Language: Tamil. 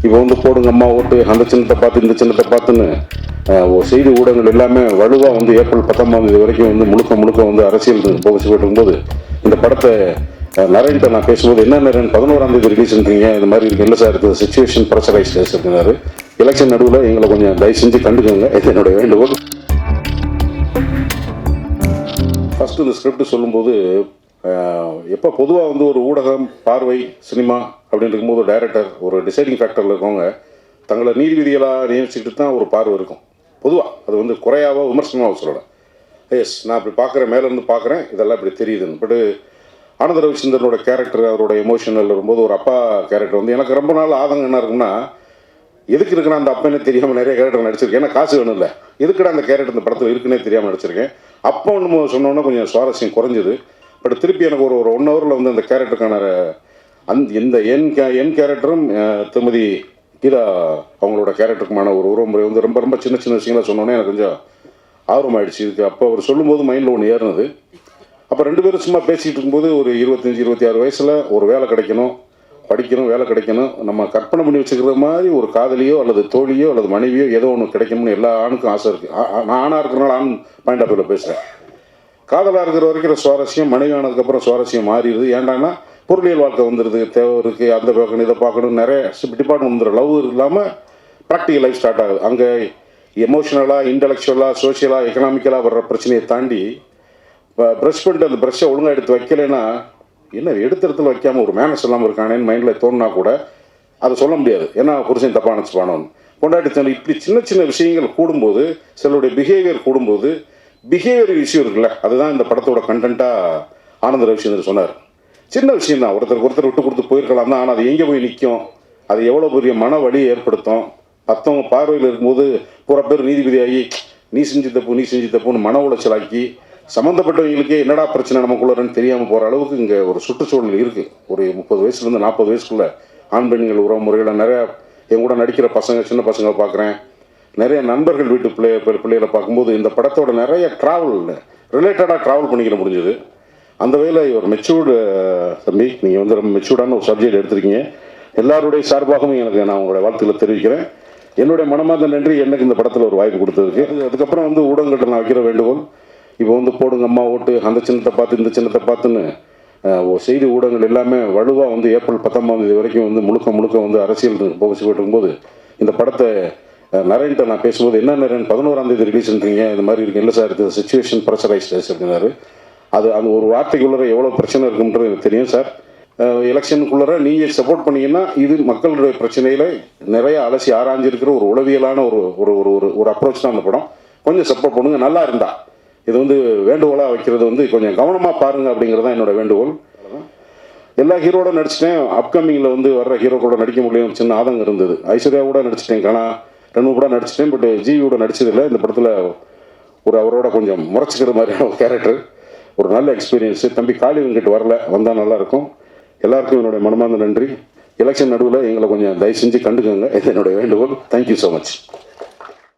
இப்போ வந்து போடுங்க அம்மா ஓட்டு, அந்த சின்னத்தை பார்த்து இந்த சின்னத்தை பார்த்துன்னு செய்தி ஊடகங்கள் எல்லாமே வலுவாக வந்து ஏப்ரல் 19 வரைக்கும் வந்து முழுக்க வந்து அரசியல் போகச்சு போயிட்டு இருக்கும்போது இந்த படத்தை நரேன்ட்ட நான் பேசும்போது என்ன நரேன் 11 ரிலீஸ்ன்றீங்க, இந்த மாதிரி இருக்கு இல்லை சார், இருக்குது சிச்சுவேஷன் ப்ரெஷரைஸ் இருக்கிறாரு. எலெக்ஷன் நடுவில் எங்களை கொஞ்சம் தயவு செஞ்சு கண்டுக்கோங்க, இது என்னுடைய வேண்டுகோள். ஃபஸ்ட்டு இந்த ஸ்கிரிப்ட் சொல்லும்போது எப்போ பொதுவாக வந்து ஒரு ஊடகம், பார்வை, சினிமா அப்படின்னு இருக்கும்போது டைரக்டர் ஒரு டிசைடிங் ஃபேக்டரில் இருக்கவங்க தங்களை நீதிபதிகளாக நியமிச்சுக்கிட்டு தான் ஒரு பார்வை இருக்கும் பொதுவாக. அது வந்து குறையாவோ விமர்சனமாக சொல்லலை. எஸ், நான் இப்படி பார்க்குறேன், மேலேருந்து பார்க்குறேன், இதெல்லாம் இப்படி தெரியுதுன்னு. பட்டு ஆனந்த ரவிச்சந்திரனோட கேரக்டர், அவரோட எமோஷனல் வரும்போது ஒரு அப்பா கேரக்டர் வந்து எனக்கு ரொம்ப நாள் ஆதங்கம் என்ன இருக்குன்னா, எதுக்கு இருக்குன்னா அந்த அப்பனே தெரியாமல் நிறைய கேரக்டர் நடிச்சிருக்கேன். ஏன்னா காசு வேணும் இல்லை, எதுக்குடா அந்த கேரக்டர் இந்த படத்தில் இருக்குன்னே தெரியாமல் நடிச்சிருக்கேன். அப்போ ஒன்று சொன்னோன்னா கொஞ்சம் சுவாரஸ்யம் குறைஞ்சிது. பட் திருப்பி எனக்கு ஒரு 1 ஹவரில் வந்து அந்த கேரக்டருக்கான இந்த என் கேரக்டரும் திருமதி கீதா அவங்களோட கேரக்டருக்குமான ஒரு உறவுமுறை வந்து ரொம்ப சின்ன விஷயங்களாக சொன்னோன்னே எனக்கு கொஞ்சம் ஆர்வமாயிடுச்சு இதுக்கு. அப்போ அவர் சொல்லும்போது மைண்டில் ஒன்று ஏறினது. அப்போ 2 பேரும் சும்மா பேசிகிட்டு இருக்கும்போது ஒரு 25-26 வயசில் ஒரு வேலை கிடைக்கணும், படிக்கணும், வேலை கிடைக்கணும், நம்ம கற்பனை பண்ணி வச்சுக்கிற மாதிரி ஒரு காதலியோ அல்லது தோழியோ அல்லது மனைவியோ ஏதோ ஒன்று கிடைக்கணும்னு எல்லா ஆணுக்கும் ஆசை இருக்குது. நான் ஆணாக இருக்கிறனால ஆண் பாயிண்ட் ஆஃப் வியூவில் பேசுகிறேன். காதலாக இருக்கிற வரைக்கும் சுவாரஸ்யம், மனைவி ஆனதுக்கப்புறம் சுவாரஸ்யம் மாறிடுது. ஏன்டான்னா பொருளியல் வாழ்க்கை வந்துடுது, தேவை இருக்குது, அந்த பார்க்கணும், இதை பார்க்கணும், நிறைய டிபார்ட்மெண்ட் வந்துடும். லவ் இல்லாமல் ப்ராக்டிக்கல் லைஃப் ஸ்டார்ட் ஆகுது. அங்கே எமோஷனலாக, இன்டலெக்சுவலாக, சோஷியலாக, எக்கனாமிக்கலாக வர்ற பிரச்சனையை தாண்டி ப்ரஷ் பண்ணிட்டு அந்த ப்ரஷ்ஷை ஒழுங்காக எடுத்து வைக்கலைன்னா என்ன எடுத்த இடத்துல வைக்காமல் ஒரு மேனஸ் இல்லாமல் இருக்கானேன்னு மைண்டில் தோணுனா கூட அதை சொல்ல முடியாது. ஏன்னா புருஷன் தப்பாக நினச்சிப்பானோன்னு கொண்டாடி தண்ணி இப்படி சின்ன விஷயங்கள் கூடும்போது, சிலருடைய பிஹேவியர் கூடும்போது, பிஹேவியர் இஷ்யூ இருக்குல்ல, அதுதான் இந்த படத்தோட கண்டென்ட்டாக ஆனந்த ரவிச்சந்திரன் சொன்னார். சின்ன விஷயம் தான், ஒருத்தர் விட்டு கொடுத்து போயிருக்கலாம் தான். ஆனால் அது எங்கே போய் நிற்கும், அது எவ்வளோ பெரிய மன வலியை ஏற்படுத்தும். மற்றவங்க பார்வையில் இருக்கும்போது புற பேர் நீதிபதியாகி நீ செஞ்சு தப்புன்னு மன உளைச்சலாக்கி சம்மந்தப்பட்டவங்களுக்கே என்னடா பிரச்சனை நமக்குள்ளன்னு தெரியாமல் போகிற அளவுக்கு இங்கே ஒரு சுற்றுச்சூழல் இருக்குது. ஒரு 30 வயசுலேருந்து 40 வயசுக்குள்ளே ஆண் பெண்கள் உறவு முறைகளை நிறையா என் கூட நடிக்கிற பசங்க, சின்ன பசங்களை பார்க்குறேன். நிறைய நண்பர்கள் வீட்டு பிள்ளைகளை பார்க்கும்போது இந்த படத்தோட நிறைய ரிலேட்டடாக ட்ராவல் பண்ணிக்கிற முடிஞ்சது. அந்த வகையில் ஒரு மெச்சூர்டு தம்பி, நீங்கள் வந்து ரொம்ப மெச்சூர்டான ஒரு சப்ஜெக்ட் எடுத்திருக்கீங்க. எல்லாருடைய சார்பாகவும் எனக்கு நான் உங்களுடைய வாழ்த்துக்களை தெரிவிக்கிறேன். என்னுடைய மனமார்ந்த நன்றி எனக்கு இந்த படத்தில் ஒரு வாய்ப்பு கொடுத்ததுக்கு. அதுக்கப்புறம் வந்து ஊடகங்கள்ட்ட நான் வைக்கிற வேண்டுகோள், இப்போ வந்து போடுங்க அம்மா ஓட்டு, அந்த சின்னத்தை பார்த்து இந்த சின்னத்தை பார்த்துன்னு செய்தி ஊடகங்கள் எல்லாமே வலுவாக வந்து ஏப்ரல் 19 வரைக்கும் வந்து முழுக்க வந்து அரசியல் போகச்சு போயிட்டு இருக்கும்போது இந்த படத்தை நரேன்ட்ட நான் பேசும்போது என்ன நரேன் 11 ரிலீஸ்ன்றீங்க, இந்த மாதிரி இருக்கு இல்லை சார், இது சிச்சுவேஷன் ப்ரெஷரைஸ் அப்படின்னாரு. அது அந்த ஒரு வார்த்தைக்குள்ளே எவ்வளோ பிரச்சனை இருக்குன்றது எனக்கு தெரியும் சார். எலெக்ஷனுக்குள்ளே நீங்கள் சப்போர்ட் பண்ணீங்கன்னா இது மக்களுடைய பிரச்சனையில் நிறைய அலசி ஆராய்ஞ்சிருக்கிற ஒரு உளவியலான ஒரு அப்ரோச் தான் அந்த படம். கொஞ்சம் சப்போர்ட் பண்ணுங்கள். நல்லா இருந்தா இது வந்து வேண்டுகோளாக வைக்கிறது வந்து கொஞ்சம் கவனமாக பாருங்கள் அப்படிங்கிறது தான் என்னோட வேண்டுகோள். எல்லா ஹீரோட நடிச்சிட்டேன். அப்கமிங்கில் வந்து வர்ற ஹீரோ கூட நடிக்க முடியும் சின்ன ஆதங்கம் இருந்தது. ஐஸ்வர்யா கூட நடிச்சிட்டேன், கனா 2 கூட நடிச்சிட்டேன். பட் ஜிவியோட நடிச்சதில்லை. இந்த படத்தில் அவரோட கொஞ்சம் முறைச்சிக்கிற மாதிரியான ஒரு கேரக்டர், ஒரு நல்ல எக்ஸ்பீரியன்ஸு. தம்பி காளி வெங்கட் வந்தால் நல்லாயிருக்கும். எல்லாருக்கும் என்னுடைய மனமார்ந்த நன்றி. எலெக்ஷன் நடுவில் எங்களை கொஞ்சம் தயவு செஞ்சு கண்டுக்கோங்க, இது என்னுடைய வேண்டுகோள். Thank you so much.